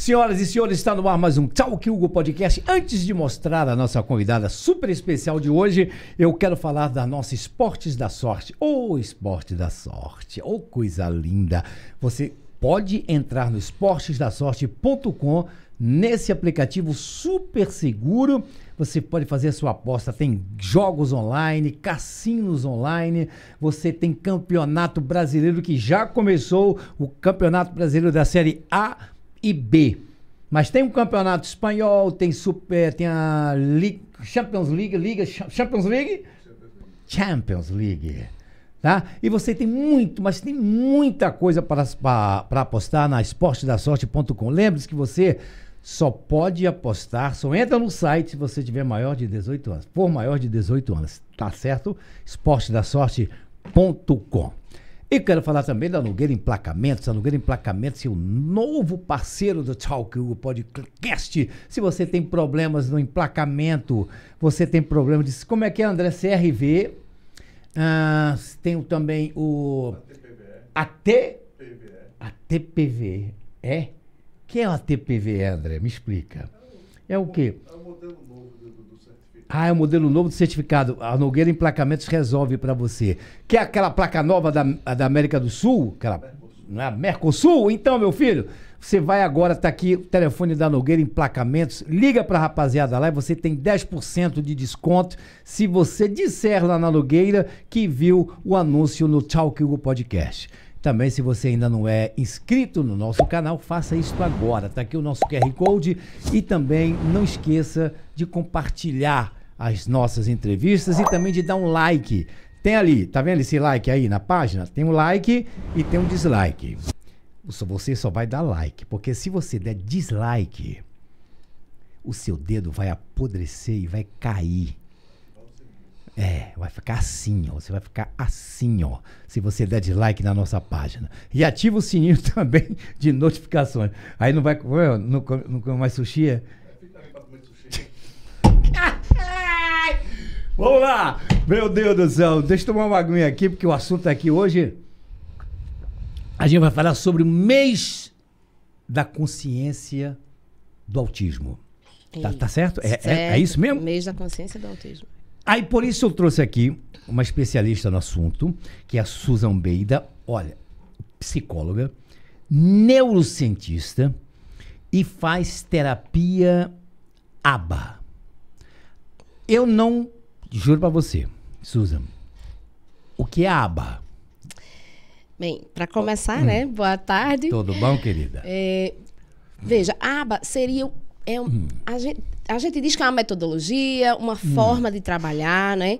Senhoras e senhores, está no ar mais um Talk Hugo Podcast. Antes de mostrar a nossa convidada super especial de hoje, eu quero falar da nossa Esportes da Sorte. Esporte da Sorte, coisa linda. Você pode entrar no esportesdasorte.com, nesse aplicativo super seguro. Você pode fazer a sua aposta, tem jogos online, cassinos online, você tem campeonato brasileiro que já começou, o campeonato brasileiro da Série A e B. Mas tem um campeonato espanhol, tem a Champions League. Tá? E você tem mas tem muita coisa para apostar na esportesdasorte.com. Lembre-se que você só pode apostar, só entra no site se você tiver maior de 18 anos. For maior de 18 anos, tá certo? esportesdasorte.com. E quero falar também da Nogueira Emplacamentos. A Nogueira Emplacamentos é o novo parceiro do Talk Hugo Podcast. Se você tem problemas no emplacamento, você tem problema de... Como é que é, André? CRV. Tem também o... ATPVE. É? O que é o ATPVE, André? Me explica. É o quê? É o modelo novo do certificado. É o modelo novo do certificado. A Nogueira Emplacamentos resolve para você. Quer aquela placa nova da América do Sul? Mercosul? Então, meu filho, você vai agora, tá aqui o telefone da Nogueira Emplacamentos. Liga pra rapaziada lá e você tem 10% de desconto se você disser lá na Nogueira que viu o anúncio no Talk Hugo Podcast. Também, se você ainda não é inscrito no nosso canal, faça isso agora. Tá aqui o nosso QR Code e também não esqueça de compartilhar as nossas entrevistas e também de dar um like. Tem ali, tá vendo esse like aí na página? Tem um like e tem um dislike. Você só vai dar like, porque se você der dislike, o seu dedo vai apodrecer e vai cair. Vai ficar assim, ó. Você vai ficar assim, ó. Se você der dislike na nossa página. E ativa o sininho também de notificações. Aí não vai não come mais sushi? Vamos lá! Meu Deus do céu. Deixa eu tomar uma aguinha aqui, porque o assunto aqui hoje... A gente vai falar sobre o mês da consciência do autismo. Tá certo? É isso mesmo? Mês da consciência do autismo. Aí, por isso eu trouxe aqui uma especialista no assunto, que é a Susan Beida, olha, psicóloga, neurocientista e faz terapia ABA. Eu não, juro pra você, Susan, o que é ABA? Bem, para começar, né? Boa tarde. Tudo bom, querida? Veja, a ABA seria... A gente diz que é uma metodologia, uma forma de trabalhar, né?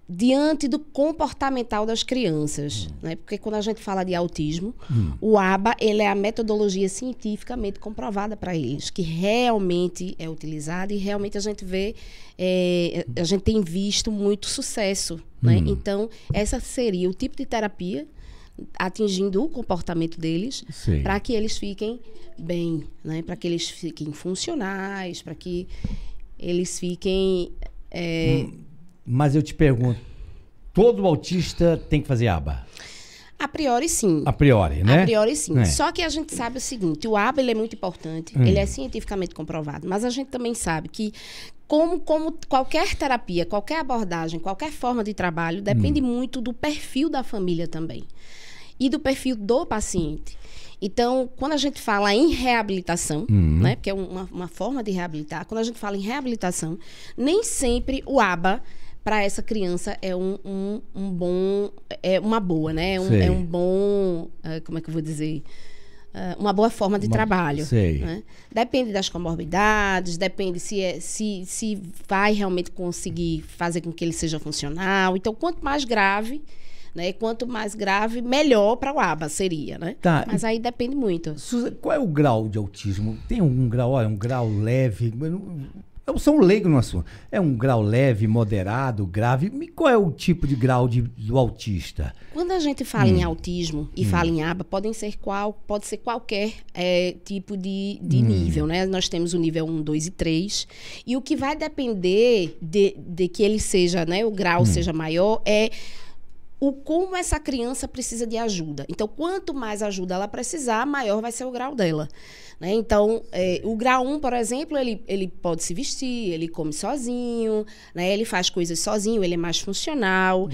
Diante do comportamental das crianças, né? Porque quando a gente fala de autismo, o ABA, ele é a metodologia cientificamente comprovada para eles, que realmente é utilizada e realmente a gente vê, a gente tem visto muito sucesso, né? Então, essa seria o tipo de terapia atingindo o comportamento deles, para que eles fiquem bem, né? Para que eles fiquem funcionais, para que eles fiquem... Mas eu te pergunto, todo autista tem que fazer ABA? A priori, sim. A priori, né? A priori, sim. Só que a gente sabe o seguinte, o ABA ele é muito importante, ele é cientificamente comprovado, mas a gente também sabe que como qualquer terapia, qualquer abordagem, qualquer forma de trabalho, depende muito do perfil da família também. E do perfil do paciente. Então, quando a gente fala em reabilitação, né, porque é uma forma de reabilitar, quando a gente fala em reabilitação, nem sempre o ABA para essa criança é uma boa, né? É um bom, como é que eu vou dizer? Uma boa forma de trabalho. Né? Depende das comorbidades, depende se vai realmente conseguir fazer com que ele seja funcional. Então, quanto mais grave, né? Quanto mais grave, melhor para o ABA seria, né? Tá. Mas aí depende muito. Susan, qual é o grau de autismo? Tem um grau, um grau leve? Eu sou um leigo no assunto. É um grau leve, moderado, grave? Qual é o tipo de grau do autista? Quando a gente fala em autismo e fala em ABA, pode ser qualquer tipo de nível, né? Nós temos o nível 1, 2 e 3. E o que vai depender de que ele seja, né? O grau seja maior é como essa criança precisa de ajuda. Então, quanto mais ajuda ela precisar, maior vai ser o grau dela. né? Então, o grau 1, por exemplo, ele pode se vestir, ele come sozinho, né? Ele faz coisas sozinho, ele é mais funcional.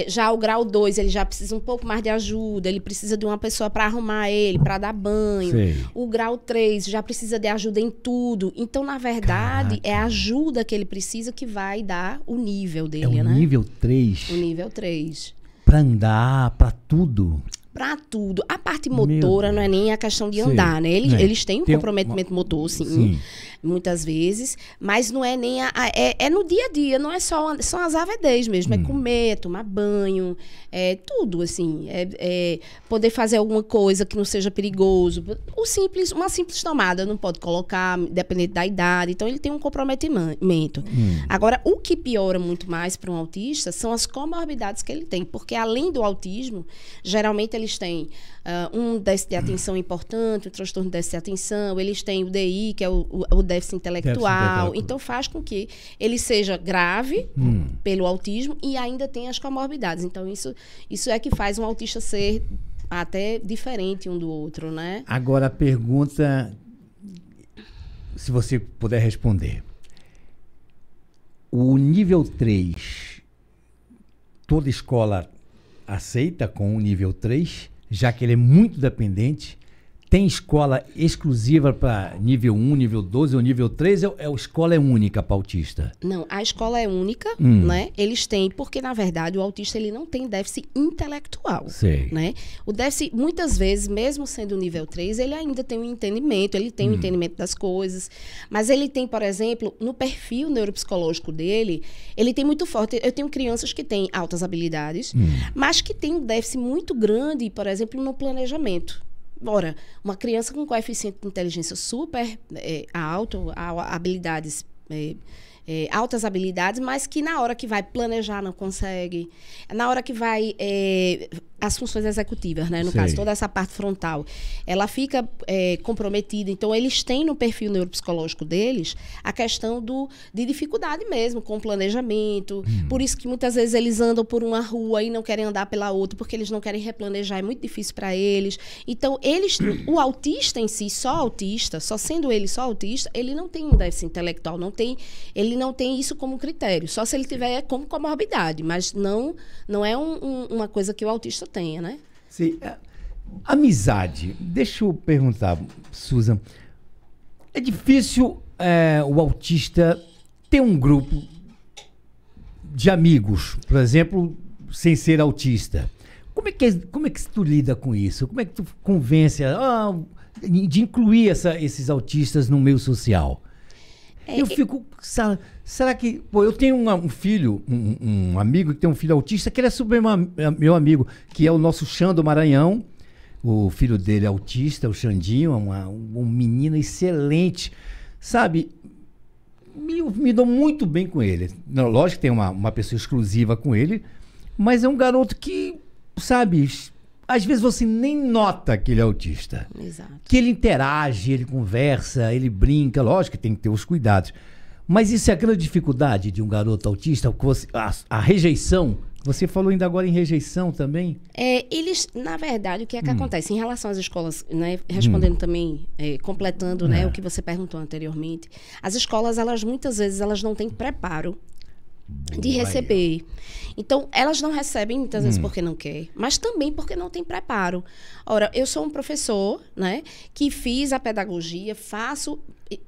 Já o grau 2, ele já precisa um pouco mais de ajuda, ele precisa de uma pessoa para arrumar ele, para dar banho. Sei. O grau 3 já precisa de ajuda em tudo. Então, na verdade, é a ajuda que ele precisa que vai dar o nível dele, É o né? nível 3. O nível 3. Pra andar, pra tudo. Para tudo. A parte Meu motora Deus. não é nem a questão de Sei. andar, né? Eles têm um Tem comprometimento motor, sim, Sim. muitas vezes, mas não é nem é no dia a dia, não é só são as AVDs mesmo, é comer, tomar banho, é tudo assim, poder fazer alguma coisa que não seja perigoso. Uma simples tomada não pode colocar, dependendo da idade, então ele tem um comprometimento. Agora, o que piora muito mais para um autista são as comorbidades que ele tem, porque além do autismo, geralmente eles têm um déficit de atenção importante, o transtorno de déficit de atenção, eles têm o DI, que é o déficit intelectual. Então faz com que ele seja grave pelo autismo e ainda tenha as comorbidades. Então isso é que faz um autista ser até diferente um do outro, né? Agora a pergunta, se você puder responder. O nível 3, toda escola aceita com o nível 3, já que ele é muito dependente? Tem escola exclusiva para nível 1, nível 12 ou nível 3? A escola é única para autista? Não, a escola é única, né? Eles têm, porque na verdade o autista ele não tem déficit intelectual, Sei. né? O déficit, muitas vezes, mesmo sendo nível 3, ele ainda tem um entendimento, ele tem um entendimento das coisas, mas ele tem, por exemplo, no perfil neuropsicológico dele, ele tem muito forte, eu tenho crianças que têm altas habilidades, mas que têm um déficit muito grande, por exemplo, no planejamento. Ora, uma criança com coeficiente de inteligência super alto, habilidades, altas habilidades, mas que na hora que vai planejar não consegue, na hora que vai as funções executivas, né? No Sei. caso, toda essa parte frontal, ela fica comprometida. Então, eles têm no perfil neuropsicológico deles a questão de dificuldade mesmo com o planejamento. Por isso que muitas vezes eles andam por uma rua e não querem andar pela outra, porque eles não querem replanejar, é muito difícil para eles. Então, o autista em si, só sendo ele só autista, ele não tem um déficit intelectual, ele não tem isso como critério, só se ele tiver como comorbidade, mas não é uma coisa que o autista tenha, né? Sim. Amizade. Deixa eu perguntar, Susan. É difícil o autista ter um grupo de amigos, por exemplo, sem ser autista. Como é que tu lida com isso? Como é que tu convence de incluir esses autistas no meio social? Eu fico... Será que... Pô, eu tenho um filho, um amigo que tem um filho autista, que ele é super meu amigo, que é o nosso Xan do Maranhão. O filho dele é autista, o Xandinho, um menino excelente. Sabe? Me dou muito bem com ele. Não, lógico que tem uma pessoa exclusiva com ele, mas é um garoto que, sabe... Às vezes você nem nota que ele é autista. Exato. Que ele interage, ele conversa, ele brinca. Lógico que tem que ter os cuidados. Mas isso é a grande dificuldade de um garoto autista, a rejeição. Você falou ainda agora em rejeição também? Eles, na verdade, o que é que acontece? Em relação às escolas, né, respondendo também, completando né, o que você perguntou anteriormente, as escolas, muitas vezes, elas não têm preparo de receber. Então, elas não recebem muitas vezes porque não quer, mas também porque não tem preparo. Ora, eu sou um professor, né, que fiz a pedagogia,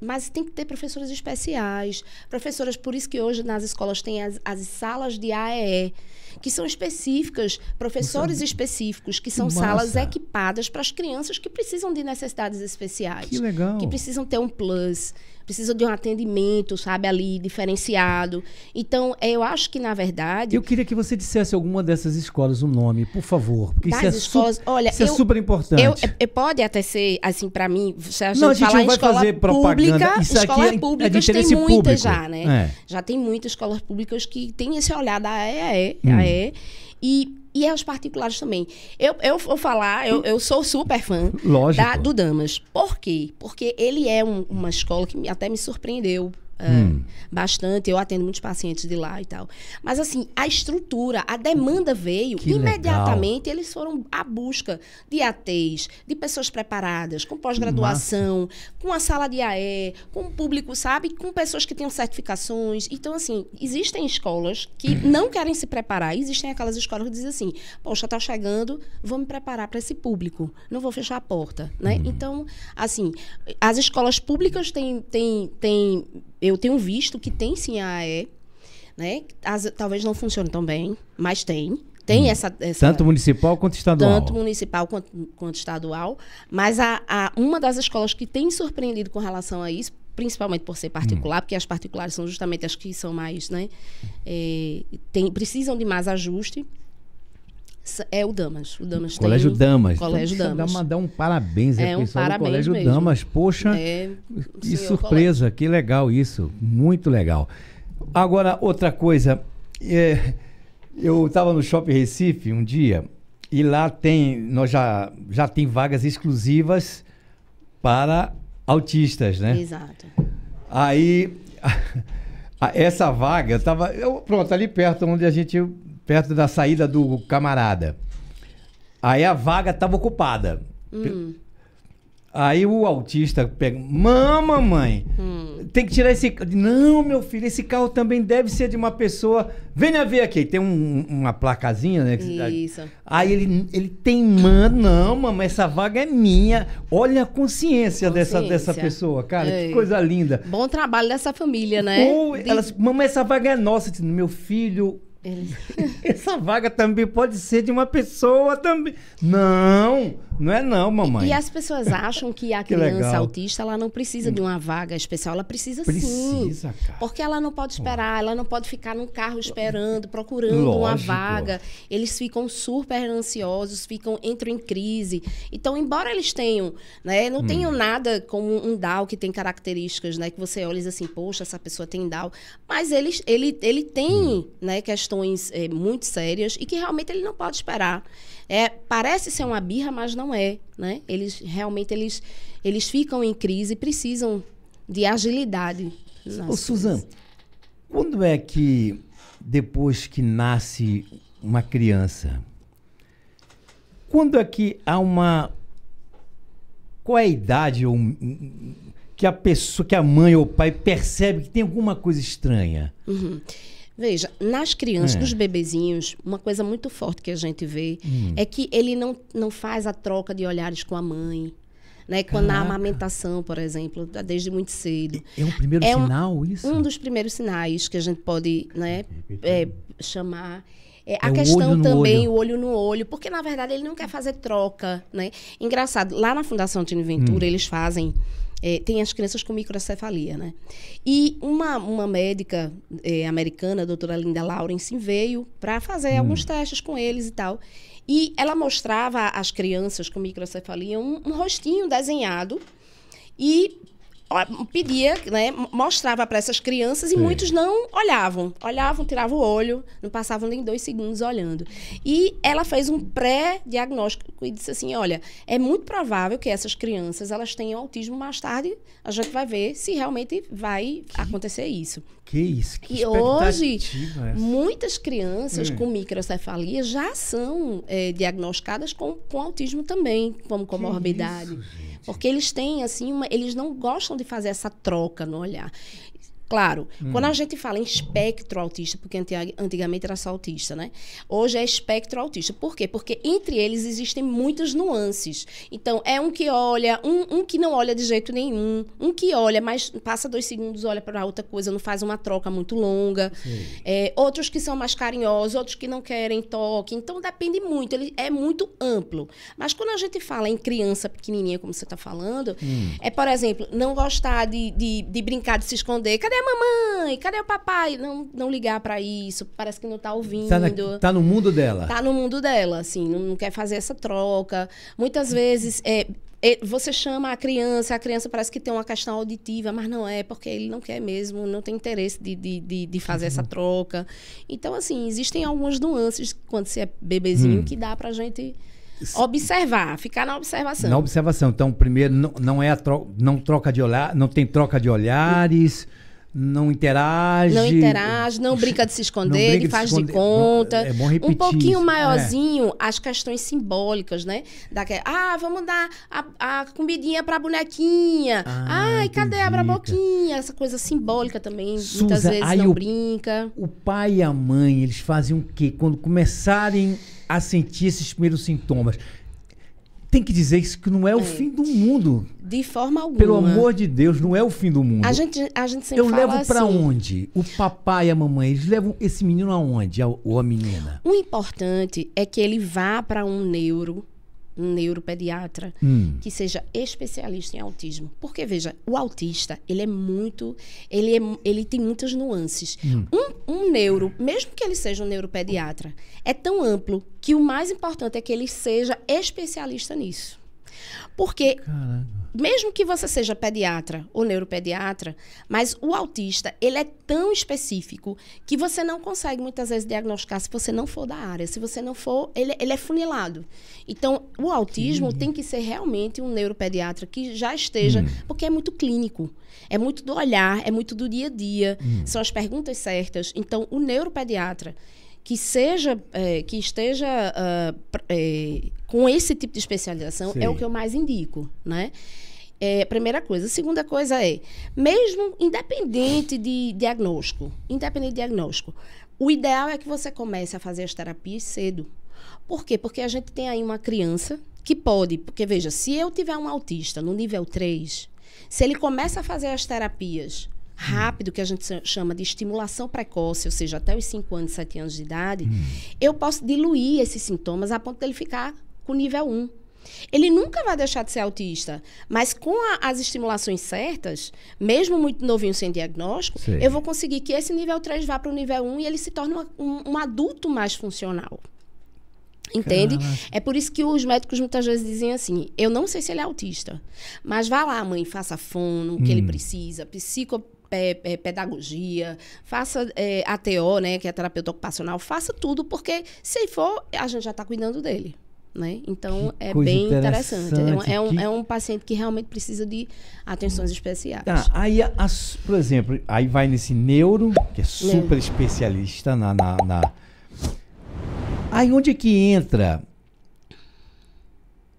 mas tem que ter professores especiais, professoras, por isso que hoje nas escolas tem as salas de AEE, que são específicas, professores específicos, que são salas equipadas para as crianças que precisam de necessidades especiais. Que legal. Que precisam ter um plus, precisam de um atendimento, sabe, ali, diferenciado. Então, eu acho que, na verdade... Eu queria que você dissesse alguma dessas escolas o nome, por favor. Porque das escolas, olha, isso é super importante. Pode até ser, assim, para mim, se a gente falar não em vai escola fazer propaganda. pública, Isso aqui escolas é públicas de tem interesse muitas público. já, né? Já tem muitas escolas públicas que têm esse olhar da AEE, e as particulares também. Eu vou falar, eu sou super fã do Damas. Por quê? Porque ele é uma escola que até me surpreendeu bastante. Eu atendo muitos pacientes de lá e tal. Mas, assim, a estrutura, a demanda veio. Que imediatamente eles foram à busca de ATs, de pessoas preparadas, com pós-graduação, com a sala de AE, com o público, sabe? Com pessoas que tenham certificações. Então, assim, existem escolas que não querem se preparar. Existem aquelas escolas que dizem assim, poxa, tá chegando, vou me preparar para esse público. Não vou fechar a porta, né? Então, assim, as escolas públicas eu tenho visto que tem sim a AE, né? Talvez não funcione tão bem, mas tem. Tem essa... Tanto municipal quanto estadual. Tanto municipal quanto estadual. Mas uma das escolas que tem surpreendido com relação a isso, principalmente por ser particular, porque as particulares são justamente as que são mais, né? Precisam de mais ajuste. É o Damas. O Damas Colégio tem, Damas. Colégio Damas. Dá um parabéns ao pessoal do Colégio mesmo. Damas. Poxa, que surpresa, que legal isso. Muito legal. Agora, outra coisa. Eu estava no Shopping Recife um dia e lá nós já tem vagas exclusivas para autistas, né? Exato. Aí, essa vaga, pronto, ali perto perto da saída do Camarada. Aí a vaga estava ocupada. Aí o autista pega, mamãe, tem que tirar esse... Não, meu filho, esse carro também deve ser de uma pessoa... Venha ver aqui, tem uma placazinha, né? Isso. Aí ele teimando, não, mamãe, essa vaga é minha. Olha a consciência. Dessa pessoa, cara, que coisa linda. Bom trabalho dessa família, né? Mamãe, essa vaga é nossa. Meu filho... Essa vaga também pode ser de uma pessoa também. Não é não, mamãe. E as pessoas acham que a criança autista, ela não precisa de uma vaga especial. Ela precisa sim. Cara. Porque ela não pode esperar, ela não pode ficar num carro esperando, procurando uma vaga. Eles ficam super ansiosos, entram em crise. Então, embora eles tenham, né, não tenham nada como um Down que tem características, né, que você olha e diz assim, poxa, essa pessoa tem Down. Mas ele tem, né, questões muito sérias e que realmente ele não pode esperar. Parece ser uma birra, mas não é, né? Eles ficam em crise e precisam de agilidade. Ô, Suzana, quando é que, depois que nasce uma criança, quando é que há qual é a idade que a mãe ou o pai percebe que tem alguma coisa estranha? Veja, nas crianças, nos bebezinhos, uma coisa muito forte que a gente vê é que ele não faz a troca de olhares com a mãe. Né? Quando na amamentação, por exemplo, desde muito cedo. É um primeiro sinal, isso? Um dos primeiros sinais que a gente pode, né, chamar. A questão também, o olho no olho, porque, na verdade, ele não quer fazer troca. Né? Engraçado, lá na Fundação Tino Ventura, eles fazem... tem as crianças com microcefalia, né? E uma médica americana, a doutora Linda Lawrence, veio para fazer alguns testes com eles e tal. E ela mostrava às crianças com microcefalia um rostinho desenhado e pedia, né, mostrava para essas crianças e muitos não olhavam, tiravam o olho, não passavam nem 2 segundos olhando. E ela fez um pré-diagnóstico e disse assim, olha, é muito provável que essas crianças elas tenham autismo mais tarde, a gente vai ver se realmente vai acontecer isso. Que isso, que e hoje, muitas crianças com microcefalia já são diagnosticadas com autismo também, como comorbidade. Porque eles têm, assim, eles não gostam de fazer essa troca no olhar. Claro, quando a gente fala em espectro autista, porque antigamente era só autista, né? Hoje é espectro autista. Por quê? Porque entre eles existem muitas nuances. Então, é um que olha, um que não olha de jeito nenhum, um que olha, mas passa 2 segundos, olha para outra coisa, não faz uma troca muito longa. Outros que são mais carinhosos, outros que não querem toque. Então, depende muito, ele é muito amplo. Mas quando a gente fala em criança pequenininha, como você está falando, por exemplo, não gostar de brincar, de se esconder. Cadê a mamãe? Cadê o papai? Não ligar pra isso. Parece que não tá ouvindo. Tá no mundo dela. Tá no mundo dela, assim. Não quer fazer essa troca. Muitas vezes, você chama a criança parece que tem uma questão auditiva, mas não é, porque ele não quer mesmo, não tem interesse de fazer essa troca. Então, assim, existem algumas nuances quando você é bebezinho que dá pra gente... observar, ficar na observação. Na observação. Então, primeiro, não troca de olhar, não tem troca de olhares, não interage. Não interage, não brinca de se esconder, brinca ele de faz se de esconder. conta. É bom repetir Um pouquinho isso. maiorzinho, as questões simbólicas, né? Vamos dar a comidinha pra bonequinha. Ai, cadê? Abre a boquinha. Essa coisa simbólica também, muitas vezes aí não brinca. O pai e a mãe, eles fazem o quê? Quando começarem a sentir esses primeiros sintomas. Tem que dizer isso que não é o fim do mundo. De forma alguma. Pelo amor de Deus, não é o fim do mundo. A gente sempre Eu fala levo pra assim, onde? O papai e a mamãe, eles levam esse menino aonde? Ou a menina? o importante é que ele vá para um neuropediatra que seja especialista em autismo. Porque, veja, o autista, ele tem muitas nuances. Um neuro, mesmo que ele seja um neuropediatra, é tão amplo que o mais importante é que ele seja especialista nisso. Porque, mesmo que você seja pediatra ou neuropediatra, mas o autista, ele é tão específico que você não consegue, muitas vezes, diagnosticar se você não for da área. Se você não for, ele é funilado. Então, o autismo tem que ser realmente um neuropediatra que já esteja, porque é muito clínico. É muito do olhar, é muito do dia a dia. São as perguntas certas. Então, o neuropediatra que esteja com esse tipo de especialização é o que eu mais indico, né? Primeira coisa. A segunda coisa mesmo independente de diagnóstico, o ideal é que você comece a fazer as terapias cedo. Por quê? Porque a gente tem aí uma criança que pode, porque veja, se eu tiver um autista no nível 3, se ele começa a fazer as terapias rápido, que a gente chama de estimulação precoce, ou seja, até os 5 anos, 7 anos de idade, eu posso diluir esses sintomas a ponto dele ficar com nível 1. Ele nunca vai deixar de ser autista, mas com as estimulações certas, mesmo muito novinho sem diagnóstico, eu vou conseguir que esse nível 3 vá para o nível 1 e ele se torne um adulto mais funcional. Entende? Caraca. É por isso que os médicos muitas vezes dizem assim, eu não sei se ele é autista, mas vá lá, mãe, faça fono, o que ele precisa, pedagogia, faça ATO, né, que é terapeuta ocupacional, faça tudo, porque se for, a gente já está cuidando dele. Né? Então, é bem interessante. É um paciente que realmente precisa de atenções especiais. Tá, aí, por exemplo, aí vai nesse neuro, que é super especialista Aí onde é que entra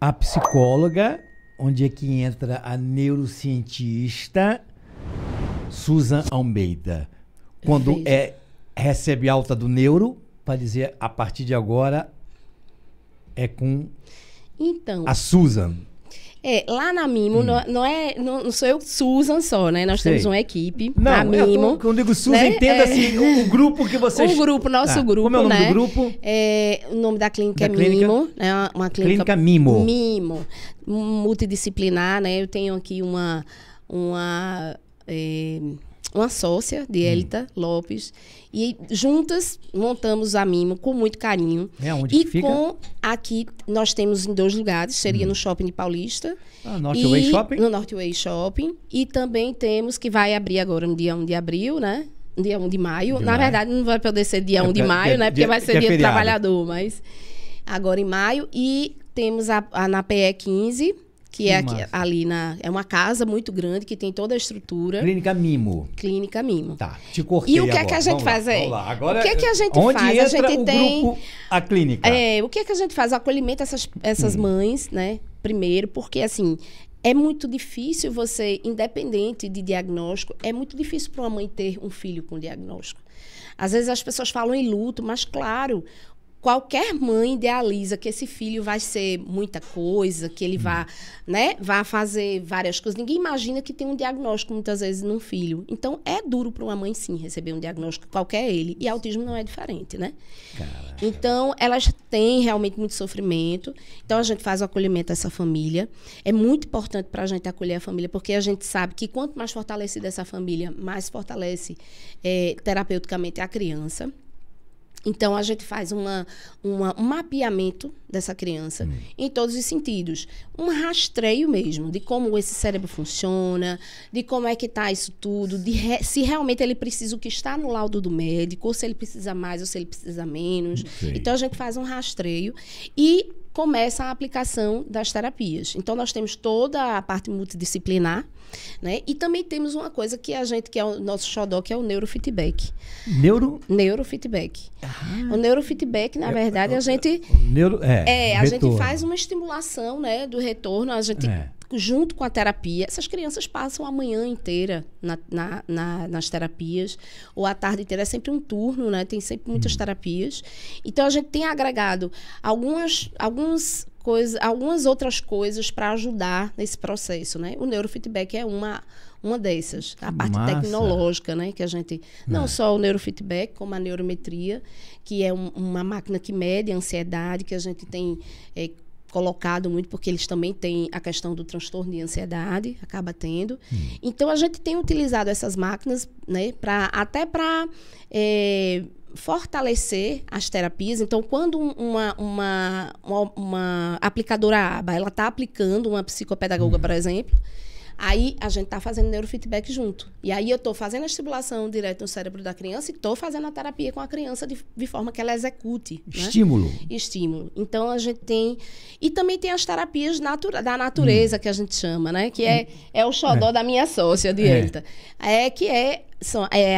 a psicóloga, onde é que entra a neurocientista Susan Almeida? Quando recebe alta do neuro, para dizer, a partir de agora é com a Susan. Lá na Mimo, não sou eu, Susan só, né? Nós temos uma equipe. Não, a Mimo. Quando eu digo Susan, né? entenda assim, o grupo que vocês... O grupo, nosso grupo, como é o nome né? do grupo? O nome da clínica é Mimo. Né? Uma Clínica Mimo. Mimo. Multidisciplinar, né? Eu tenho aqui uma sócia, de Elita Lopes, e juntas montamos a Mimo com muito carinho. Onde que fica? Aqui nós temos em 2 lugares, seria no Shopping de Paulista. Northway Shopping? No Northway Shopping. E também temos, que vai abrir agora no dia 1 de abril, né? Dia 1 de maio. Na verdade, não vai poder ser dia 1 de maio, né? Porque vai ser dia do trabalhador, mas agora em maio. E temos na PE 15, que é aqui, ali é uma casa muito grande que tem toda a estrutura. Clínica Mimo. Clínica Mimo. Tá, te cortei. E o que é que a gente faz aí? Agora, o que é que a gente onde faz? Entra a gente grupo, a clínica. O que é que a gente faz? O acolhimento essas mães, né? Primeiro, porque assim, é muito difícil você, independente de diagnóstico, é muito difícil para uma mãe ter um filho com diagnóstico. Às vezes as pessoas falam em luto, mas claro, qualquer mãe idealiza que esse filho vai ser muita coisa, que ele vá fazer várias coisas. Ninguém imagina que tem um diagnóstico, muitas vezes, num filho. Então, é duro para uma mãe, sim, receber um diagnóstico, qualquer ele. E autismo não é diferente, né? Caraca. Então, elas têm realmente muito sofrimento. Então, a gente faz o acolhimento dessa família. É muito importante para a gente acolher a família, porque a gente sabe que quanto mais fortalecida essa família, mais fortalece terapeuticamente a criança. Então, a gente faz um mapeamento dessa criança em todos os sentidos. Um rastreio mesmo de como esse cérebro funciona, de como é que está isso tudo, se realmente ele precisa o que está no laudo do médico, ou se ele precisa mais ou se ele precisa menos. Sei. Então, a gente faz um rastreio e começa a aplicação das terapias. Então, nós temos toda a parte multidisciplinar, né? E também temos uma coisa que é o nosso xodó, que é o neurofeedback. Neurofeedback. O neurofeedback, na verdade, a gente... a gente faz uma estimulação, né, do retorno, a gente... junto com a terapia, essas crianças passam a manhã inteira nas terapias, ou a tarde inteira, é sempre um turno, né? Tem sempre muitas terapias. Então, a gente tem agregado algumas outras coisas para ajudar nesse processo, né? O neurofeedback é uma dessas. A parte tecnológica, né? Que a gente... Não só o neurofeedback, como a neurometria, que é uma máquina que mede a ansiedade, que a gente tem... colocado muito, porque eles também têm a questão do transtorno de ansiedade, acaba tendo. Então, a gente tem utilizado essas máquinas, né, até para fortalecer as terapias. Então, quando uma aplicadora ABA, ela está aplicando uma psicopedagoga, por exemplo, aí a gente está fazendo neurofeedback junto. E aí eu estou fazendo a estimulação direto no cérebro da criança e estou fazendo a terapia com a criança de forma que ela execute. Estímulo. Né? Estímulo. Então a gente tem... E também tem as terapias da natureza, que a gente chama, né? Que é o xodó da minha sócia, Dielta. Que é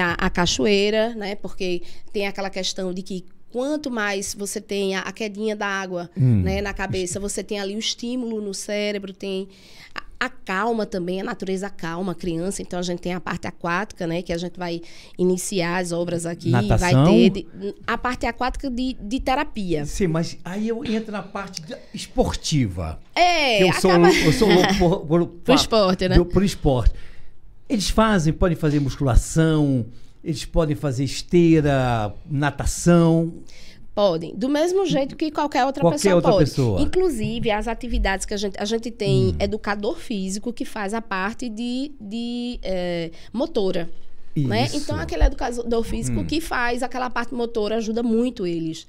a cachoeira, né? Porque tem aquela questão de que quanto mais você tem a quedinha da água, né, na cabeça, você tem ali o estímulo no cérebro, tem a calma também, a natureza calma a criança. Então, a gente tem a parte aquática, né, que a gente vai iniciar as obras aqui. Natação. Vai ter a parte aquática de terapia. Sim, mas aí eu entro na parte esportiva. Eu sou louco por esporte, né? Por esporte. Eles podem fazer musculação, eles podem fazer esteira, natação. Podem, do mesmo jeito que qualquer outra pessoa. Inclusive, as atividades que a gente tem educador físico que faz a parte de motora. Né? Então, aquele educador físico que faz aquela parte motora ajuda muito eles.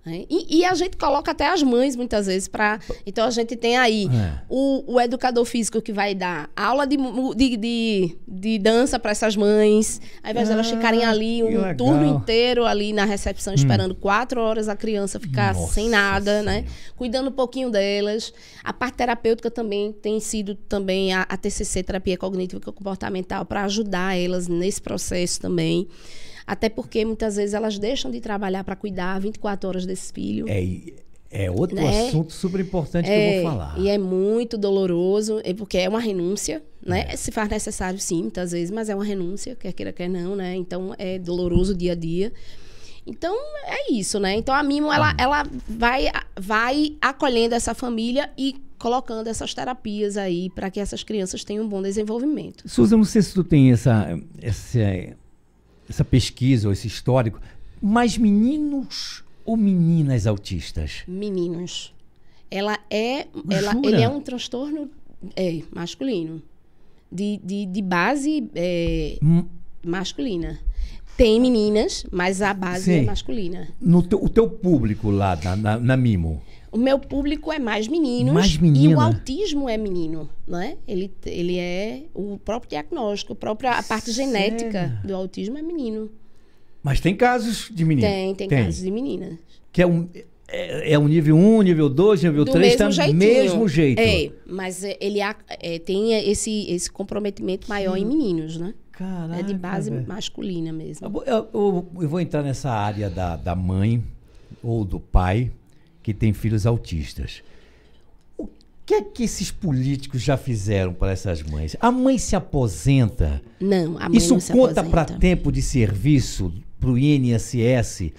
Né? E a gente coloca até as mães, muitas vezes, para... Então, a gente tem aí o educador físico que vai dar aula de dança para essas mães, ao invés de elas ficarem ali um turno inteiro ali na recepção, esperando 4 horas a criança ficar sem nada, né? Cuidando um pouquinho delas. A parte terapêutica também tem sido também a TCC, Terapia Cognitiva e Comportamental, para ajudar elas nesse processo também. Até porque, muitas vezes, elas deixam de trabalhar para cuidar 24 horas desse filho. É outro assunto super importante que eu vou falar. E é muito doloroso, porque é uma renúncia, né? Se faz necessário, sim, muitas vezes, mas é uma renúncia, quer queira, quer não, né? Então, é doloroso o dia a dia. Então, é isso, né? Então, a Mimo, ela vai acolhendo essa família e colocando essas terapias aí para que essas crianças tenham um bom desenvolvimento. Susan, não sei se tu tem essa pesquisa ou esse histórico, mas meninos ou meninas autistas? Meninos. Ele é um transtorno masculino. De base masculina. Tem meninas, mas a base é masculina. O teu público lá na Mimo? O meu público é mais meninos. Mais menina. E o autismo é menino, né? Ele é o próprio diagnóstico, a parte genética do autismo é menino. Mas tem casos de menina? Tem casos de meninas. Que é um nível 1, nível 2, nível 3, tá do mesmo jeito. Mas ele tem esse comprometimento maior em meninos, né? Caraca, é de base masculina mesmo. Eu vou entrar nessa área da mãe ou do pai que tem filhos autistas. O que é que esses políticos já fizeram para essas mães? A mãe se aposenta? Não, a mãe Isso não se conta aposenta. para tempo de serviço para o INSS?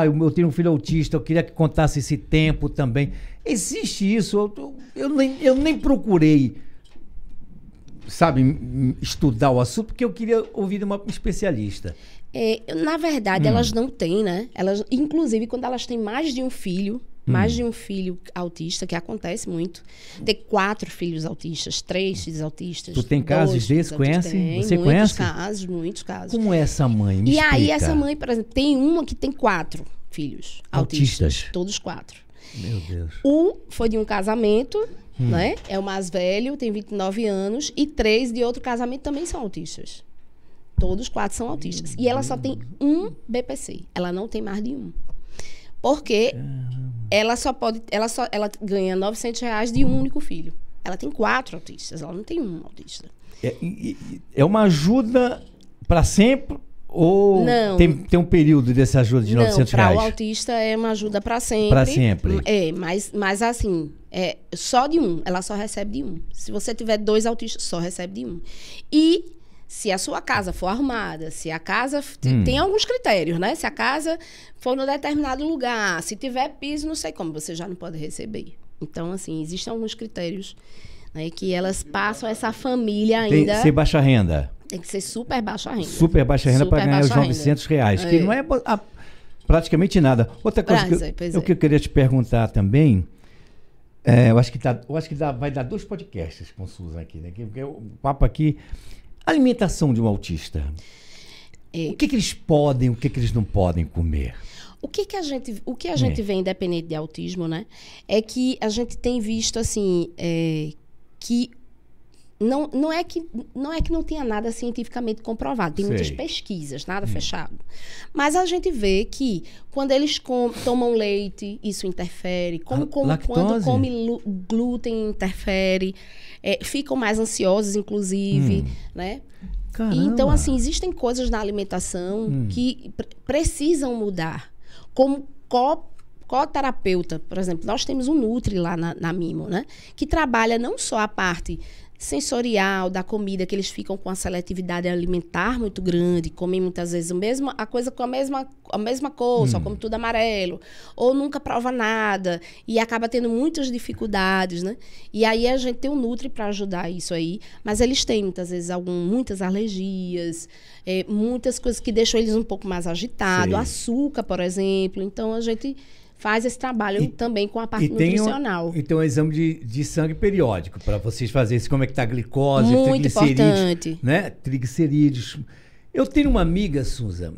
Eu tenho um filho autista, eu queria que contasse esse tempo também. Existe isso? Eu nem procurei, estudar o assunto, porque eu queria ouvir de uma especialista. Na verdade, elas não têm, né? Inclusive, quando elas têm mais de um filho autista, que acontece muito. Ter 4 filhos autistas, 3 filhos autistas. Tu tem casos desses? Conhece? Você conhece? Muitos casos. Como é essa mãe? Me explica. Aí, essa mãe, por exemplo, tem uma que tem 4 filhos autistas. Todos 4. Meu Deus. Um foi de um casamento, né? É o mais velho, tem 29 anos. E 3 de outro casamento também são autistas. Todos 4 são autistas. E ela só tem um BPC. Ela não tem mais de um. Porque ela ganha R$ 900 de um único filho. Ela tem 4 autistas, ela não tem um autista. É uma ajuda para sempre ou não, tem um período dessa ajuda de R$ 900? Não, para o autista é uma ajuda para sempre. Para sempre. Mas assim, só de um, ela só recebe de um. Se você tiver 2 autistas, só recebe de um. E se a sua casa for arrumada, se a casa... Tem alguns critérios, né? Se a casa for num determinado lugar, se tiver piso, não sei como, você já não pode receber. Então, assim, existem alguns critérios, né, que elas passam essa família ainda... Tem que ser baixa renda. Tem que ser super baixa renda. Super baixa renda para ganhar os R$ 900, que não é praticamente nada. Outra coisa que eu queria te perguntar também, eu acho que vai dar 2 podcasts com Susan aqui, né? Porque o papo aqui... Alimentação de um autista. O que eles podem, o que eles não podem comer? O que a gente vê, independente de autismo, né? É que a gente tem visto, assim, que não é que não tenha nada cientificamente comprovado. Tem muitas pesquisas, nada fechado. Mas a gente vê que quando eles tomam leite, isso interfere. Quando come glúten, interfere. Ficam mais ansiosos, inclusive, né? Caramba. Então, assim, existem coisas na alimentação que precisam mudar. Como coterapeuta, por exemplo, nós temos um Nutri lá na Mimo, né? Que trabalha não só a parte sensorial da comida, que eles ficam com a seletividade alimentar muito grande, comem muitas vezes a coisa com a mesma cor, só come tudo amarelo, ou nunca prova nada, e acaba tendo muitas dificuldades, né? E aí a gente tem o Nutri para ajudar isso aí, mas eles têm muitas vezes muitas alergias, muitas coisas que deixam eles um pouco mais agitados, açúcar, por exemplo. Então a gente faz esse trabalho também com a parte nutricional. E tem um exame de sangue periódico para vocês fazerem como é que está a glicose, muito triglicerídeos. Importante. Né? Triglicerídeos. Eu tenho uma amiga, Susan,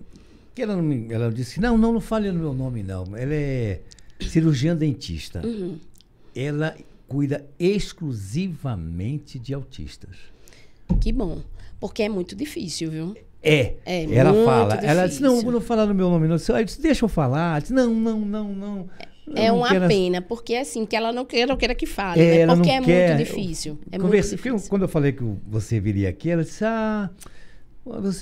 que ela disse, não fale no meu nome, não. Ela é cirurgiã dentista. Ela cuida exclusivamente de autistas. Que bom, porque é muito difícil, viu? Ela fala. Difícil. Ela disse, não vou falar no meu nome, não. Eu disse, deixa eu falar. Ela disse, não. É uma pena, porque assim, que ela não queira que fale, né? Porque é muito difícil. Muito difícil. Quando eu falei que você viria aqui, ela disse,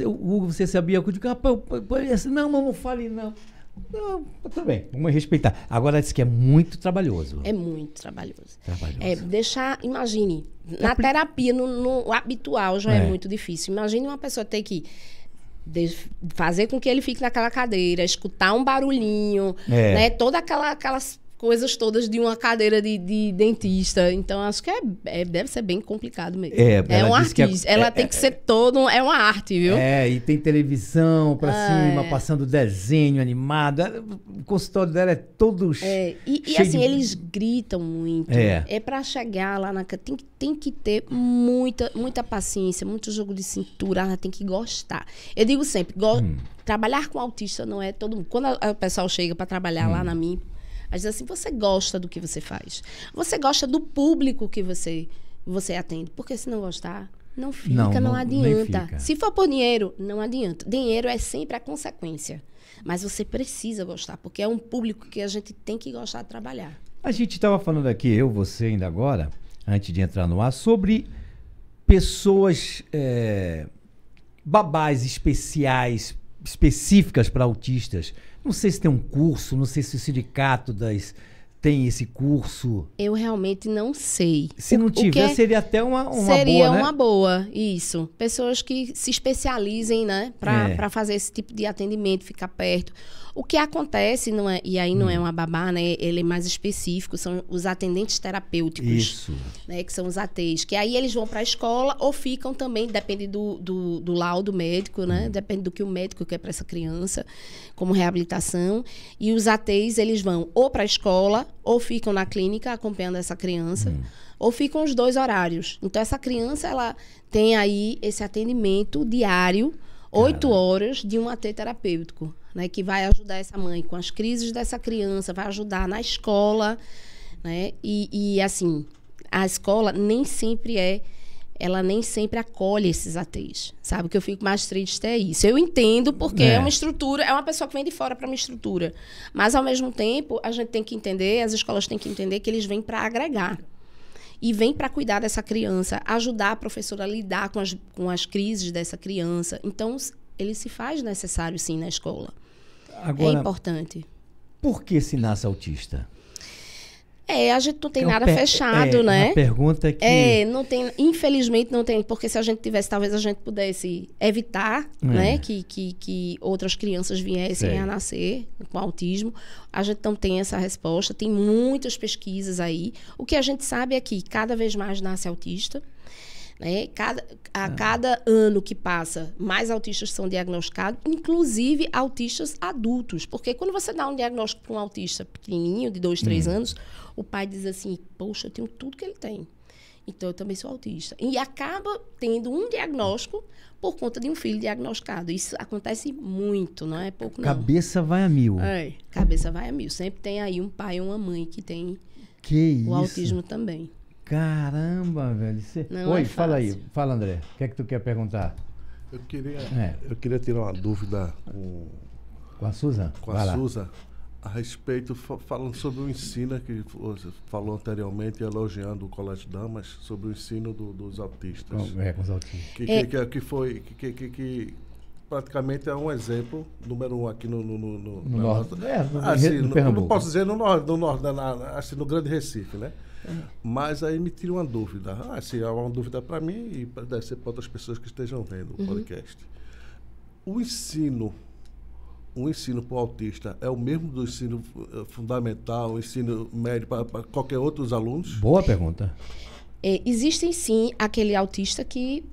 Hugo, você sabia? Eu disse, não fale, não. Não, tudo bem, vamos respeitar. Agora ela disse que é muito trabalhoso. É muito trabalhoso. Imagine, na terapia, no habitual já é muito difícil. Imagine uma pessoa ter que fazer com que ele fique naquela cadeira, escutar um barulhinho, né? Todas aquelas coisas todas de uma cadeira de dentista. Então, acho que deve ser bem complicado mesmo. É um artista. Ela tem que ser é uma arte, viu? E tem televisão pra cima, passando desenho animado. O consultório dela é todo cheio e assim, eles gritam muito. Pra chegar lá tem que ter muita paciência, muito jogo de cintura, ela tem que gostar. Eu digo sempre, trabalhar com autista não é todo mundo. Quando o pessoal chega para trabalhar lá na minha, a gente diz assim, você gosta do que você faz. Você gosta do público que você atende. Porque se não gostar, não fica, não adianta. Se for por dinheiro, não adianta. Dinheiro é sempre a consequência. Mas você precisa gostar, porque é um público que a gente tem que gostar de trabalhar. A gente estava falando aqui, você ainda agora, antes de entrar no ar, sobre pessoas babás específicas para autistas. Não sei se tem um curso, não sei se o sindicato tem esse curso. Eu realmente não sei. Se não tiver, seria até uma boa, né? Seria uma boa, isso. Pessoas que se especializem, né? Para fazer esse tipo de atendimento, ficar perto. O que acontece, e aí não é uma babá, né? Ele é mais específico, são os atendentes terapêuticos. Isso. Né, que são os ATs. Que aí eles vão para a escola ou ficam também, depende do laudo médico, né? Depende do que o médico quer para essa criança, como reabilitação. E os ATs, eles vão ou para a escola ou ficam na clínica acompanhando essa criança, ou ficam os 2 horários. Então, essa criança, ela tem aí esse atendimento diário, 8 horas de um AT terapêutico, né, que vai ajudar essa mãe com as crises dessa criança, vai ajudar na escola, né? E assim, a escola nem sempre é ela nem sempre acolhe esses ATs, sabe? O que eu fico mais triste é isso. Eu entendo porque É. é uma estrutura, é uma pessoa que vem de fora para uma estrutura. Mas, ao mesmo tempo, a gente tem que entender, as escolas têm que entender que eles vêm para agregar. E vêm para cuidar dessa criança, ajudar a professora a lidar com as crises dessa criança. Então, ele se faz necessário, sim, na escola. Agora, É importante. por que se nasce autista? A gente não tem É uma nada per- fechado, né? Uma pergunta que... Não tem, infelizmente não tem, porque se a gente tivesse, talvez a gente pudesse evitar, né, que outras crianças viessem Sei. a nascer com autismo. A gente não tem essa resposta, tem muitas pesquisas aí. O que a gente sabe é que cada vez mais nasce autista, né? Cada ano que passa, mais autistas são diagnosticados, inclusive autistas adultos. Porque quando você dá um diagnóstico para um autista pequenininho, de 2, 3 anos, o pai diz assim, poxa, eu tenho tudo que ele tem. Então, eu também sou autista. E acaba tendo um diagnóstico por conta de um filho diagnosticado. Isso acontece muito, não é pouco, não. Cabeça vai a mil. Cabeça vai a mil. Sempre tem aí um pai ou uma mãe que tem Que o isso? autismo também. Caramba, velho. Não Oi, é fala aí. fácil. Fala, André. O que é que tu quer perguntar? Eu É. queria tirar uma dúvida Com a Susan? com Vai a lá. Suza a respeito, falando sobre o ensino que você falou anteriormente, elogiando o Colégio Damas, sobre o ensino dos autistas. Com os autistas. Que praticamente é um exemplo, número 1 aqui no No norte. No não Pernambuco. posso dizer no norte, assim, no Grande Recife, né? Mas aí me tira uma dúvida. Assim, é uma dúvida para mim e deve ser para outras pessoas que estejam vendo o podcast. O ensino para o autista é o mesmo do ensino fundamental, o ensino médio para qualquer outro dos alunos? Boa pergunta. Existem sim aquele autista que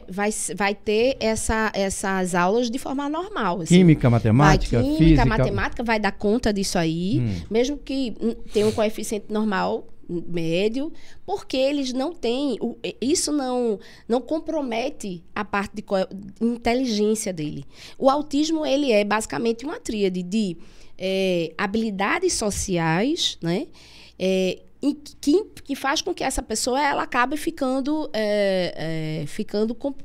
vai ter essas aulas de forma normal. Assim. Química, matemática, química, física. matemática vai dar conta disso aí, mesmo que tenha um coeficiente normal, médio, porque eles não têm, isso não compromete a parte de inteligência dele. O autismo, ele é basicamente uma tríade de habilidades sociais, né? Que faz com que essa pessoa ela acabe ficando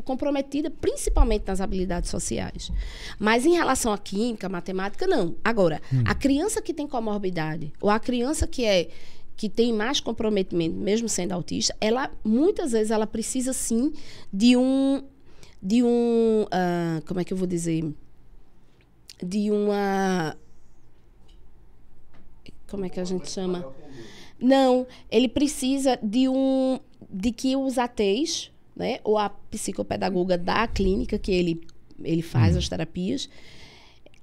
comprometida, principalmente nas habilidades sociais. Mas em relação à química, matemática, não. Agora, a criança que tem comorbidade, ou a criança que tem mais comprometimento, mesmo sendo autista, muitas vezes ela precisa sim de um como é que eu vou dizer? Como é que a gente chama? Não, ele precisa de que os ATs, né, ou a psicopedagoga da clínica que ele faz as terapias,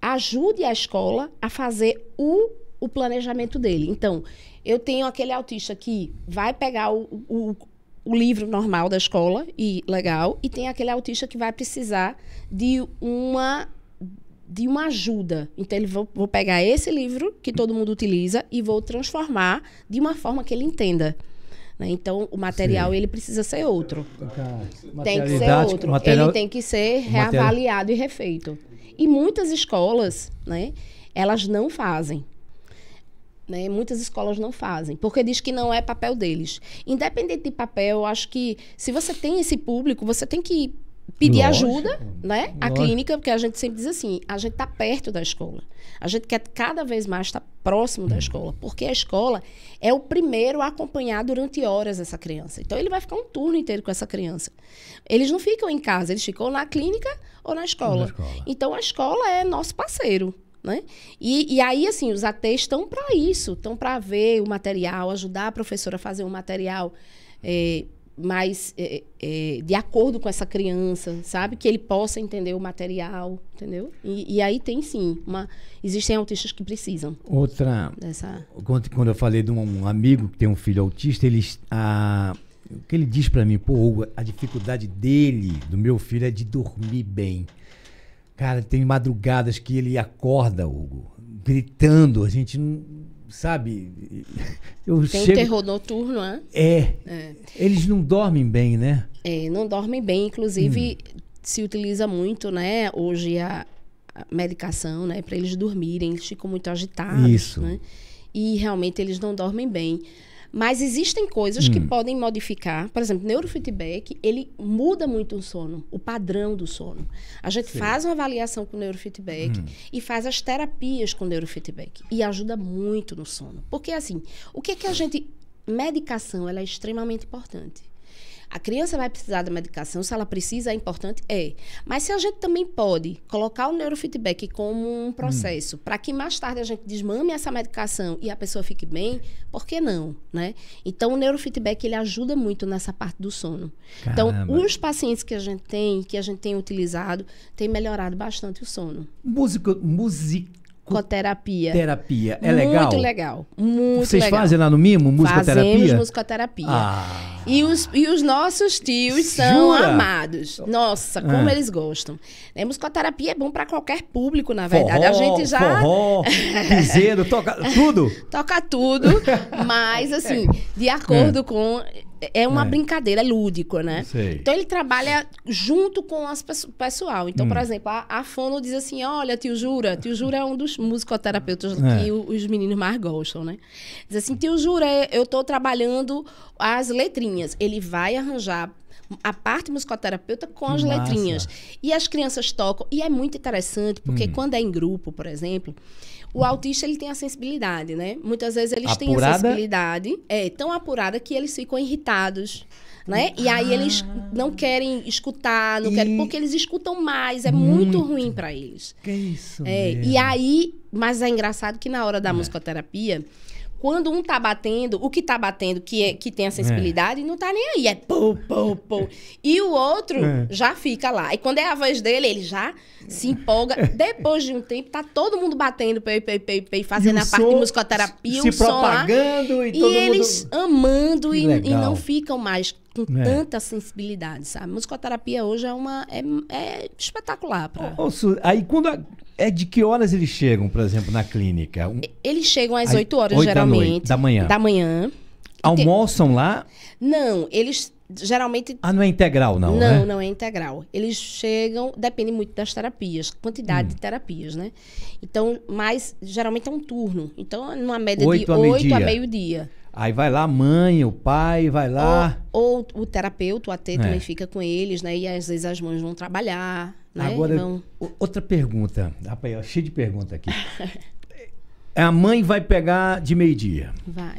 ajude a escola a fazer o planejamento dele. Então, eu tenho aquele autista que vai pegar o livro normal da escola, e legal, e tem aquele autista que vai precisar de uma ajuda. Então, vou pegar esse livro que todo mundo utiliza e vou transformar de uma forma que ele entenda. Né? Então, o material ele precisa ser outro. Tem que ser outro. Ele tem que ser reavaliado e refeito. E muitas escolas, né, elas não fazem. Né? Muitas escolas não fazem, porque diz que não é papel deles. Independente de papel, eu acho que se você tem esse público, você tem que pedir ajuda, né? A clínica, porque a gente sempre diz assim, a gente está perto da escola. A gente quer cada vez mais estar próximo da escola, porque a escola é o primeiro a acompanhar durante horas essa criança. Então, ele vai ficar um turno inteiro com essa criança. Eles não ficam em casa, eles ficam na clínica ou na escola. Então, a escola é nosso parceiro. Né? E aí, assim, os ATs estão para isso, estão para ver o material, ajudar a professora a fazer um material mais de acordo com essa criança, sabe? Que ele possa entender o material, entendeu? E aí tem sim, existem autistas que precisam. Outra, quando eu falei de um amigo que tem um filho autista, o que ele diz para mim, pô, Hugo, a dificuldade do meu filho, é de dormir bem. Cara, tem madrugadas que ele acorda, Hugo, gritando, a gente não sabe. Tem terror noturno, né? Eles não dormem bem, né? Não dormem bem, inclusive se utiliza muito, né, hoje a medicação, né, para eles dormirem, eles ficam muito agitados. Isso. Né? E realmente eles não dormem bem. Mas existem coisas que podem modificar. Por exemplo, neurofeedback, ele muda muito o sono, o padrão do sono. A gente faz uma avaliação com neurofeedback e faz as terapias com neurofeedback. E ajuda muito no sono. Porque, assim, o que é que a gente... Medicação, ela é extremamente importante. A criança vai precisar da medicação, se ela precisa, é importante? É. Mas se a gente também pode colocar o neurofeedback como um processo para que mais tarde a gente desmame essa medicação e a pessoa fique bem, por que não, né? Então, o neurofeedback, ele ajuda muito nessa parte do sono. Caramba. Então, os pacientes que a gente tem utilizado, tem melhorado bastante o sono. Musicoterapia. Terapia. É legal? Muito legal. Muito Vocês legal. fazem lá no Mimo musicoterapia? Fazemos musicoterapia. E os nossos tios são Jura? amados. Nossa, como eles gostam. Musicoterapia é bom para qualquer público, na verdade. A gente já... Forró, piseiro, toca tudo? Toca tudo, mas assim, de acordo com... É uma brincadeira, é lúdico, né? Sei. Então, ele trabalha junto com o pessoal. Então, por exemplo, a Fono diz assim, olha, tio Jura é um dos musicoterapeutas que os meninos mais gostam, né? Diz assim, tio Jura, eu estou trabalhando as letrinhas. Ele vai arranjar a parte musicoterapeuta com as letrinhas. E as crianças tocam. E é muito interessante, porque quando é em grupo, por exemplo... O autista, ele tem a sensibilidade, né? Muitas vezes eles têm a sensibilidade tão apurada que eles ficam irritados, né? E aí eles não querem escutar, porque eles escutam mais, é muito ruim para eles. Que isso E aí, mas é engraçado que na hora da musicoterapia, quando um tá batendo, o que tá batendo, que tem a sensibilidade, não tá nem aí, é pô, pô, pô. E o outro já fica lá. E quando é a voz dele, ele já se empolga. Depois de um tempo, tá todo mundo batendo, fazendo a parte de musicoterapia, se propagando e todo mundo... eles amando e não ficam mais com tanta sensibilidade, sabe? Musicoterapia hoje é espetacular. Aí quando... É de que horas eles chegam, por exemplo, na clínica? Eles chegam às 8 horas, geralmente. Da manhã. Da manhã. Almoçam lá? Não, eles geralmente... Não é integral, não, né? Não, não é integral. Eles chegam... Depende muito das terapias, quantidade de terapias, né? Então, mas geralmente é um turno. Então, numa média de 8 a meio-dia. Aí vai lá a mãe, o pai, vai lá... Ou o terapeuta, o AT também fica com eles, né? E às vezes as mães vão trabalhar, né? Agora, outra pergunta. Rapaz, cheio de pergunta aqui. A mãe vai pegar de meio-dia. Vai.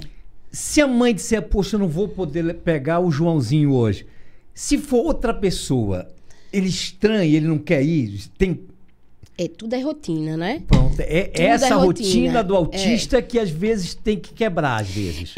Se a mãe disser, poxa, eu não vou poder pegar o Joãozinho hoje. Se for outra pessoa, ele estranha, ele não quer ir, tudo é rotina, né? Pronto, essa rotina do autista que às vezes tem que quebrar, às vezes.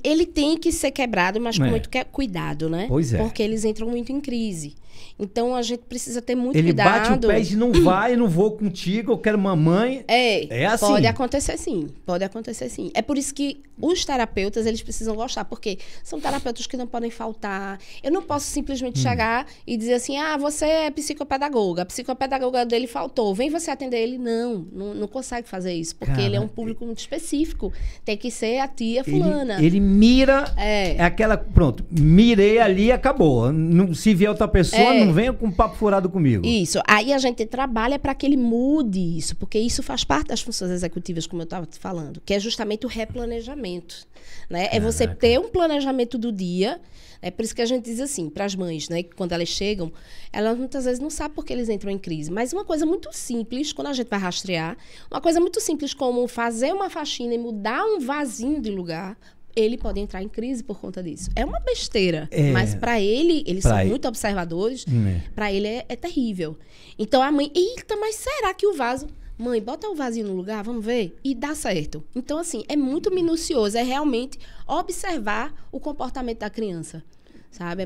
Ele tem que ser quebrado, mas com muito cuidado, né? Pois é. Porque eles entram muito em crise. Então, a gente precisa ter muito ele cuidado. Ele bate o pé e diz, não vai, não vou contigo, eu quero mamãe. É assim. Pode acontecer sim, pode acontecer sim. É por isso que os terapeutas, eles precisam gostar, porque são terapeutas que não podem faltar. Eu não posso simplesmente chegar e dizer assim, você é psicopedagoga, a psicopedagoga dele faltou, vem você atender ele. Não consegue fazer isso, porque ele é um público muito específico. Tem que ser a tia fulana. Ele mira, aquela, pronto, mirei ali e acabou. Se vier outra pessoa, não venha com um papo furado comigo. Isso. Aí a gente trabalha para que ele mude isso, porque isso faz parte das funções executivas, como eu estava te falando, que é justamente o replanejamento, né? É você ter um planejamento do dia. É por isso que a gente diz assim, para as mães, né, que quando elas chegam, elas muitas vezes não sabem por que eles entram em crise. Mas uma coisa muito simples, quando a gente vai rastrear, uma coisa muito simples como fazer uma faxina e mudar um vasinho de lugar, ele pode entrar em crise por conta disso. É uma besteira, mas para ele, eles são muito observadores, para ele é terrível. Então a mãe, eita, mas será que o vaso... Mãe, bota o vasinho no lugar, vamos ver? E dá certo. Então, assim, é muito minucioso, é realmente observar o comportamento da criança. Sabe?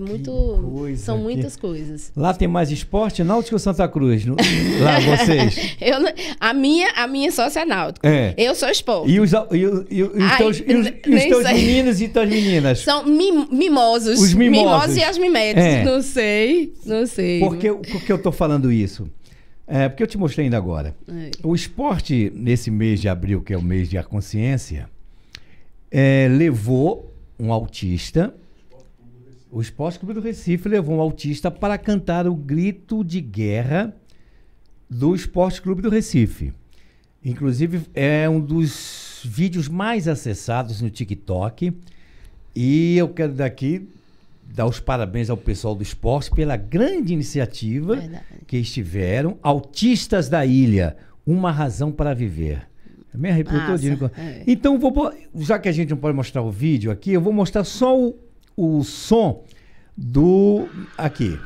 São muitas coisas. Lá tem mais esporte? Náutico ou Santa Cruz? Lá, vocês? A minha sócia é Náutico. Eu sou esporte. E os teus meninos e tuas meninas? São mimosos. Os mimosos. E as mimetes. Não sei. Por que eu tô falando isso? Porque eu te mostrei ainda agora. O esporte, nesse mês de abril, que é o mês de consciência, levou um autista... O Esporte Clube do Recife levou um autista para cantar o grito de guerra do Esporte Clube do Recife. Inclusive, é um dos vídeos mais acessados no TikTok. E eu quero daqui dar os parabéns ao pessoal do esporte pela grande iniciativa que estiveram. Autistas da Ilha, uma razão para viver. Me arrepiou todinho. Então, já que a gente não pode mostrar o vídeo aqui, eu vou mostrar só o som do... Aqui.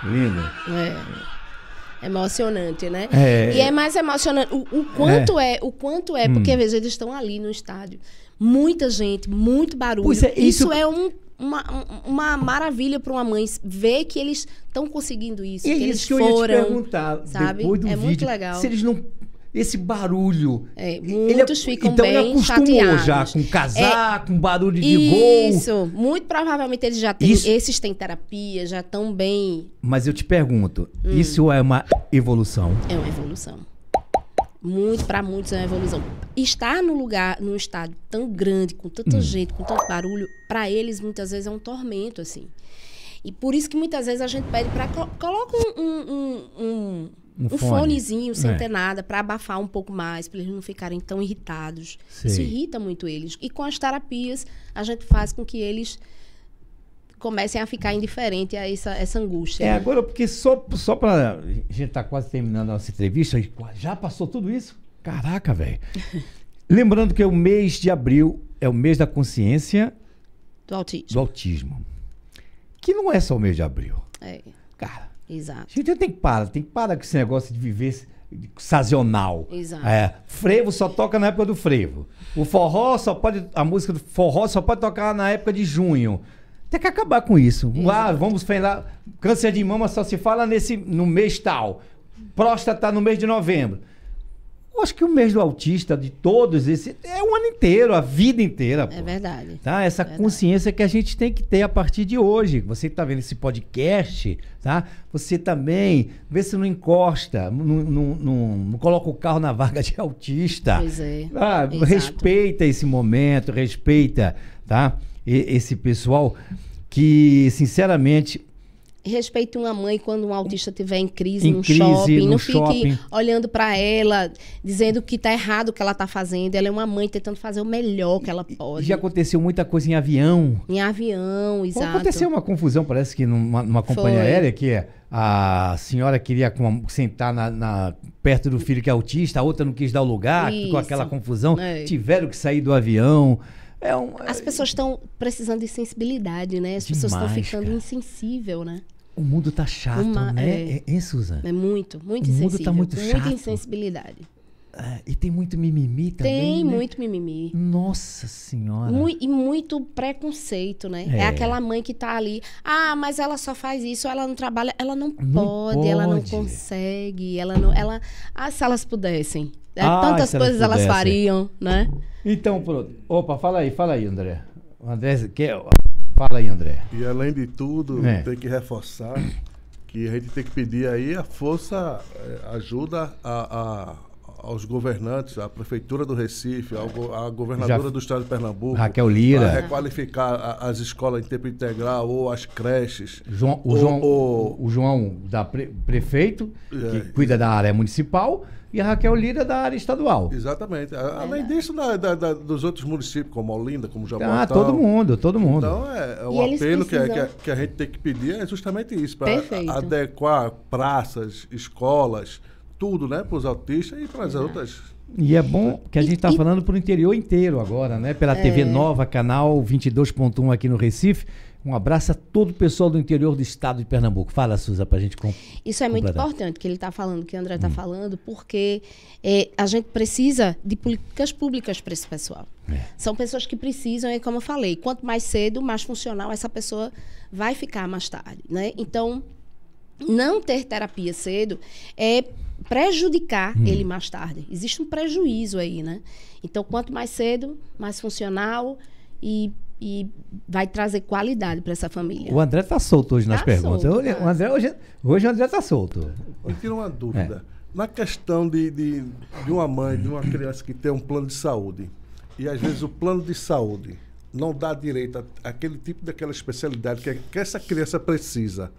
Lindo. É emocionante, né? E é mais emocionante. O quanto é, porque às vezes eles estão ali no estádio. Muita gente, muito barulho. Isso é uma maravilha para uma mãe ver que eles estão conseguindo isso. E que é eles isso que eu foram, ia te perguntar, sabe? Depois do vídeo. Muito legal. Se eles não... Esse barulho. Muitos ficam então bem ele acostumou chateados. já com casaco, com barulho de gol. Isso. Muito provavelmente eles já têm... Esses têm terapia, já estão bem... Mas eu te pergunto, isso é uma evolução? É uma evolução. Para muitos é uma evolução. Estar num estádio tão grande, com tanta gente, com tanto barulho, para eles muitas vezes é um tormento, assim. E por isso que muitas vezes a gente pede para... Coloca um fonezinho sem ter nada, para abafar um pouco mais, para eles não ficarem tão irritados. Sei. Isso irrita muito eles. E com as terapias, a gente faz com que eles comecem a ficar indiferentes a essa angústia. Né? Agora, porque só para... A gente está quase terminando a nossa entrevista, já passou tudo isso? Caraca, velho. Lembrando que o mês de abril é o mês da consciência do autismo. Que não é só o mês de abril. Cara... Exato. A gente tem que parar com esse negócio de viver sazonal. Exato. Frevo só toca na época do frevo. O forró a música do forró só pode tocar na época de junho. Tem que acabar com isso. Vamos falar, câncer de mama só se fala no mês tal. Próstata no mês de novembro. Eu acho que o mês do autista, de todos esses, é o ano inteiro, a vida inteira. É verdade. Tá? Essa consciência que a gente tem que ter a partir de hoje. Você que está vendo esse podcast, tá? Você também, vê se não encosta, não coloca o carro na vaga de autista. Pois é. Respeita esse momento, respeita, tá? Esse pessoal que, sinceramente... Respeite uma mãe quando um autista estiver em crise no shopping. Não fique olhando para ela, dizendo que está errado o que ela está fazendo. Ela é uma mãe tentando fazer o melhor que ela pode. Já aconteceu muita coisa em avião. Em avião, exato. Aconteceu uma confusão, parece que numa companhia aérea, que a senhora queria sentar perto do filho que é autista, a outra não quis dar o lugar, ficou aquela confusão. Tiveram que sair do avião. As pessoas estão precisando de sensibilidade, né? As pessoas estão ficando insensíveis, né? O mundo tá chato, né? Suzana? É muito insensível. O mundo tá muito chato. Muita insensibilidade. E tem muito mimimi também, Tem muito mimimi. Nossa Senhora. E muito preconceito, né? É aquela mãe que tá ali. Mas ela só faz isso, ela não trabalha. Ela não pode, ela não consegue. Se elas pudessem. Tantas coisas elas fariam, né? Então, pronto. Opa, fala aí, André. O André quer... Fala aí, André. E além de tudo, tem que reforçar que a gente tem que pedir aí a força, ajuda aos governantes, à Prefeitura do Recife, à governadora do Estado de Pernambuco, Raquel Lira, para requalificar as escolas em tempo integral ou as creches. O João, prefeito, que cuida da área municipal, e a Raquel Lira da área estadual. Exatamente. Além disso, dos outros municípios, como Olinda, como Jaboatão. Todo mundo. Então, o apelo que a gente tem que pedir é justamente isso, para adequar praças, escolas, tudo, né, para os autistas e para as outras. E é bom que a gente está falando para o interior inteiro agora, né? Pela TV Nova, canal 22.1 aqui no Recife. Um abraço a todo o pessoal do interior do estado de Pernambuco. Fala, Suza, para a gente Isso é muito importante que ele está falando, que o André está falando, porque a gente precisa de políticas públicas para esse pessoal. São pessoas que precisam, e como eu falei, quanto mais cedo, mais funcional essa pessoa vai ficar mais tarde, né? Então, não ter terapia cedo é prejudicar ele mais tarde. Existe um prejuízo aí, né? Então, quanto mais cedo, mais funcional e vai trazer qualidade para essa família. O André tá solto hoje nas perguntas. solto, O André, hoje o André tá solto. Me tira uma dúvida. Na questão de uma mãe, de uma criança que tem um plano de saúde, e às vezes o plano de saúde não dá direito àquele tipo daquela especialidade que essa criança precisa.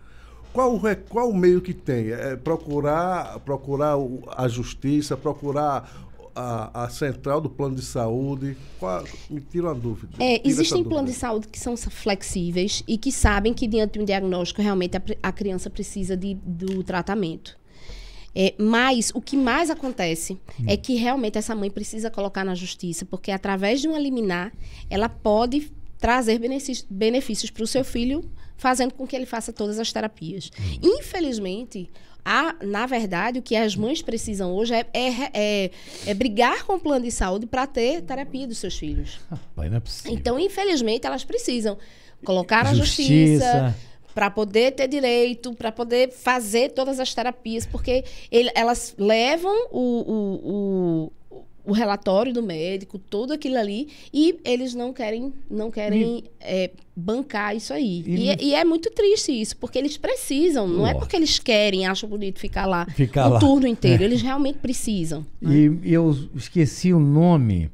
Qual o meio que tem? É procurar a justiça, procurar a central do plano de saúde? Me tira uma dúvida. Existem planos de saúde que são flexíveis e que sabem que diante de um diagnóstico realmente a criança precisa do tratamento. Mas o que mais acontece é que realmente essa mãe precisa colocar na justiça, porque através de uma liminar ela pode trazer benefícios para o seu filho, fazendo com que ele faça todas as terapias. Infelizmente, na verdade, o que as mães precisam hoje é brigar com o plano de saúde para ter terapia dos seus filhos. Rapaz, não é possível. Então, infelizmente, elas precisam colocar na justiça para poder ter direito, para poder fazer todas as terapias, porque elas levam o relatório do médico, tudo aquilo ali, e eles não querem bancar isso aí. E é muito triste isso, porque eles precisam, não é porque eles querem, acham bonito ficar lá o turno inteiro, eles realmente precisam. E eu esqueci o nome,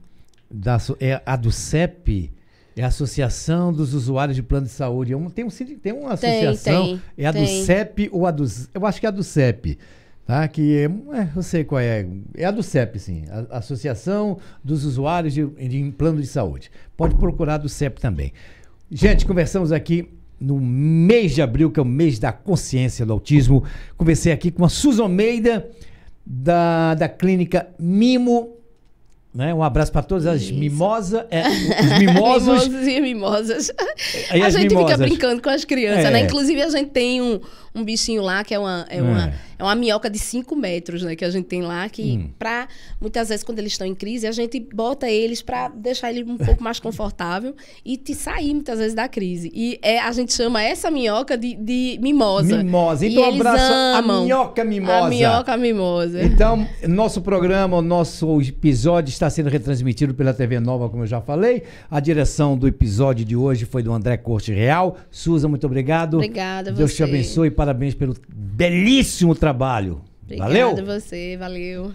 a do CEP, é a Associação dos Usuários de Plano de Saúde. Tem uma associação, é a do CEP ou eu acho que é a do CEP. Tá? Eu sei qual é. É a do CEP, sim. A Associação dos Usuários de Plano de Saúde. Pode procurar do CEP também. Gente, conversamos aqui no mês de abril, que é o mês da consciência do autismo. Conversei aqui com a Susan Almeida, da clínica Mimo. Né? Um abraço para todas as mimosas. Os mimosos. Mimosos e mimosas. A gente fica brincando com as crianças, né? Inclusive, a gente tem um bichinho lá que é uma minhoca de 5 metros, né? Que a gente tem lá, que muitas vezes, quando eles estão em crise, a gente bota eles para deixar ele um pouco mais confortável e sair, muitas vezes, da crise. E a gente chama essa minhoca de mimosa. Mimosa. Então, um abraço à minhoca mimosa. A minhoca mimosa. Então, nosso programa, o nosso episódio está sendo retransmitido pela TV Nova, como eu já falei. A direção do episódio de hoje foi do André Corte Real. Susan, muito obrigado. Obrigada a você. Deus te abençoe e parabéns pelo belíssimo trabalho. Obrigada a você, valeu.